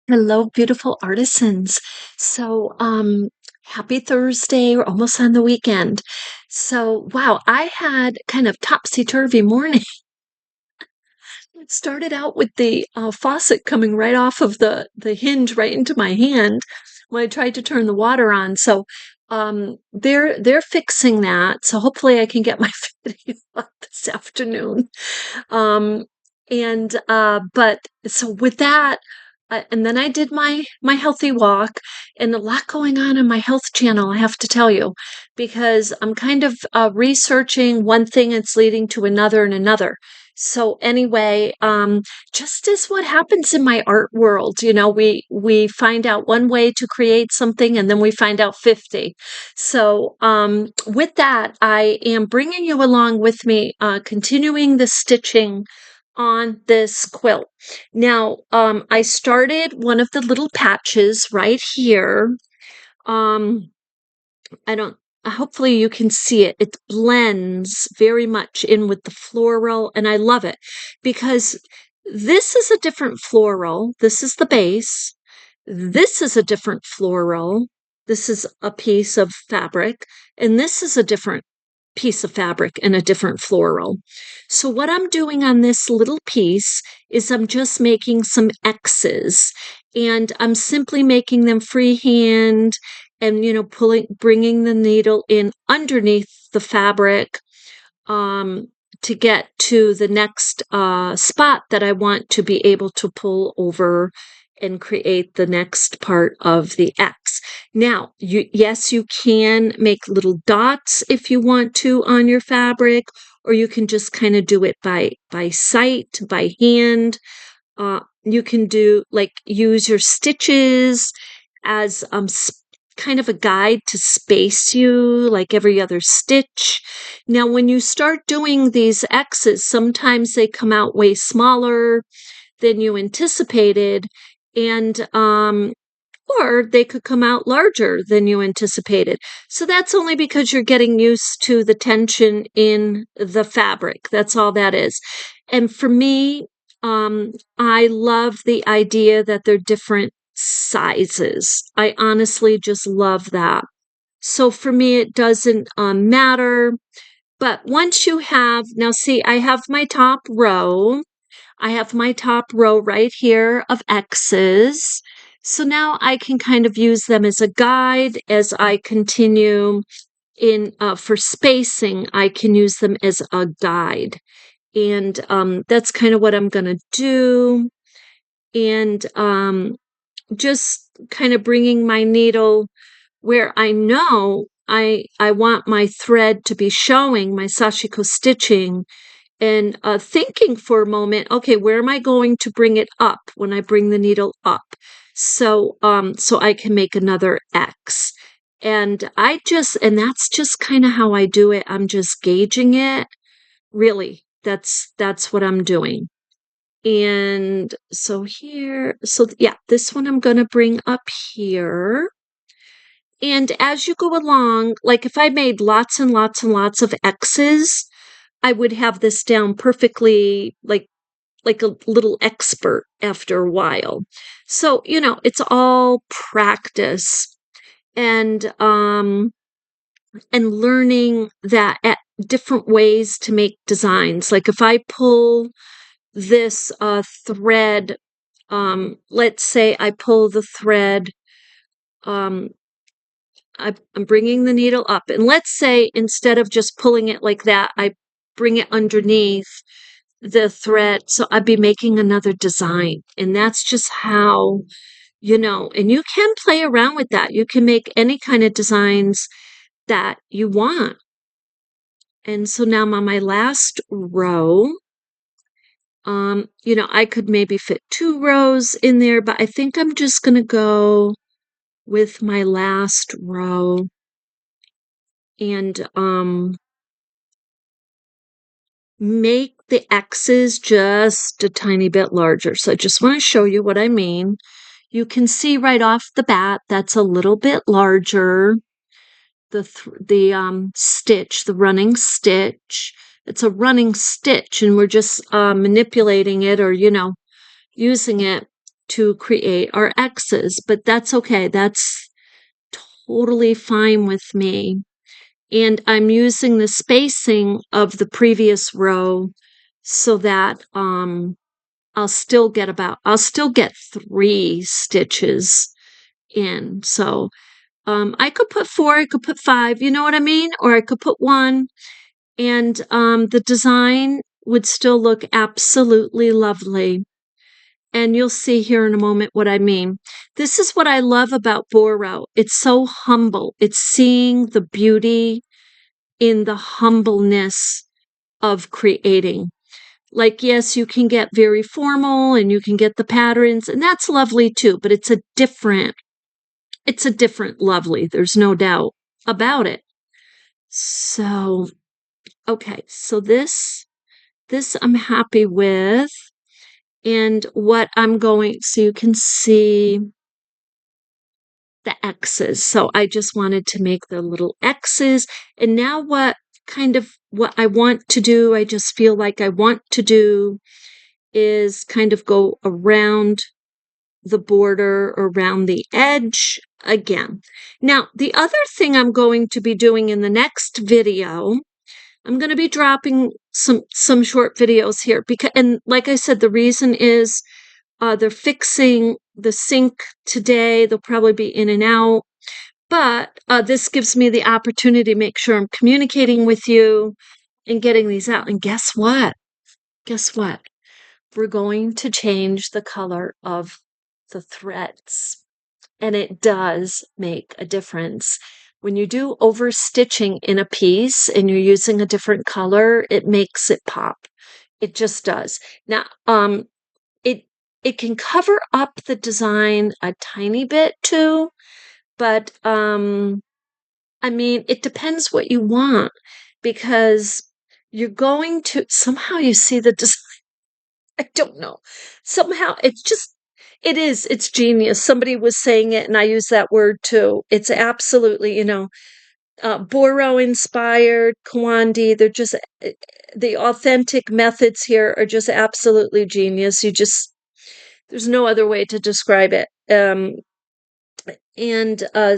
Hello, beautiful artisans. So, happy Thursday. We're almost on the weekend. So, wow, I had kind of topsy-turvy morning. It started out with the faucet coming right off of the hinge right into my hand when I tried to turn the water on. So, they're fixing that. So hopefully I can get my video up this afternoon. Um, but so with that, and then I did my healthy walk, and a lot going on in my health channel, I have to tell you, because I'm kind of researching one thing, it's leading to another and another. So anyway, just as what happens in my art world, we find out one way to create something, and then we find out 50. So with that, I am bringing you along with me, continuing the stitching on this quilt. Now, I started one of the little patches right here. Um, I don't, hopefully you can see it. It blends very much in with the floral, and I love it because this is a different floral. This is the base. This is a different floral. This is a piece of fabric, and this is a different piece of fabric and a different floral. So what I'm doing on this little piece is I'm just making some X's, and I'm simply making them freehand and, bringing the needle in underneath the fabric, to get to the next spot that I want to be able to pull over and create the next part of the X. Now, yes, you can make little dots if you want to on your fabric, or you can just kind of do it by sight, by hand. You can use your stitches as kind of a guide to space you, like every other stitch. Now, when you start doing these X's, sometimes they come out way smaller than you anticipated, and or they could come out larger than you anticipated. So that's only because you're getting used to the tension in the fabric. That's all that is. And for me, I love the idea that they're different sizes. I honestly just love that. So for me, it doesn't matter. But once you have, now see, I have my top row. I have my top row right here of X's. So now I can kind of use them as a guide as I continue in for spacing. I can use them as a guide. And that's kind of what I'm going to do. And just kind of bringing my needle where I know I want my thread to be showing, my Sashiko stitching, and thinking for a moment, okay, where am I going to bring it up when I bring the needle up? So I can make another X. And that's just kind of how I do it. I'm just gauging it. Really, that's what I'm doing. And so yeah, this one I'm going to bring up here. And as you go along, like if I made lots and lots and lots of X's, I would have this down perfectly, like a little expert after a while. So, it's all practice and learning that at different ways to make designs. Like if I pull this thread, let's say I pull the thread, um, I'm bringing the needle up, and let's say instead of just pulling it like that, I bring it underneath the thread. So I'd be making another design. And that's just how, and you can play around with that. You can make any kind of designs that you want. And so now I'm on my last row. I could maybe fit 2 rows in there, but I think I'm just going to go with my last row and make the X's just a tiny bit larger. So I just want to show you what I mean. You can see right off the bat that's a little bit larger. The stitch, the running stitch. It's a running stitch, and we're just manipulating it or using it to create our X's, but that's okay. That's totally fine with me. And I'm using the spacing of the previous row so that I'll still get 3 stitches in. So I could put 4, I could put 5, you know what I mean? Or I could put 1, and the design would still look absolutely lovely. And you'll see here in a moment what I mean. This is what I love about Boro. It's so humble. It's seeing the beauty in the humbleness of creating. Like, yes, you can get very formal and you can get the patterns, and that's lovely too, but it's a different lovely. There's no doubt about it. So, okay, so this I'm happy with. And what I'm going, so you can see the X's. So I just wanted to make the little X's. And now what I want to do, I just feel like I want to do is kind of go around the border, around the edge again. Now, the other thing I'm going to be doing in the next video, I'm going to be dropping some short videos here because, and like I said, the reason is they're fixing the sink today. They'll probably be in and out, but this gives me the opportunity to make sure I'm communicating with you and getting these out. And guess what? Guess what? We're going to change the color of the threads. And it does make a difference. When you do overstitching in a piece and you're using a different color, it makes it pop. It just does. Now, it can cover up the design a tiny bit too, but I mean, it depends what you want, because you're going to somehow you see the design. I don't know. Somehow it's genius. Somebody was saying it and I use that word too. It's absolutely, Boro inspired, Kwandi. They're just the authentic methods here are just absolutely genius. There's no other way to describe it.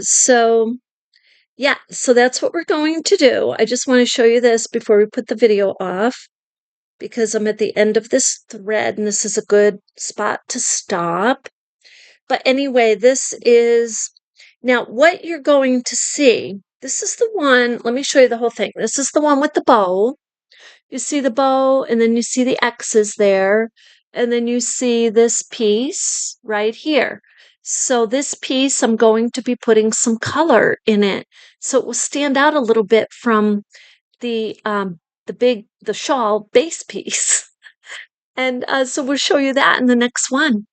So yeah, so that's what we're going to do. I just want to show you this before we put the video off, because I'm at the end of this thread and this is a good spot to stop. But anyway, now what you're going to see. This is the one, let me show you the whole thing. This is the one with the bow. You see the bow, and then you see the X's there, and then you see this piece right here. So this piece, I'm going to be putting some color in it, so it will stand out a little bit from the shawl base piece. And so we'll show you that in the next one.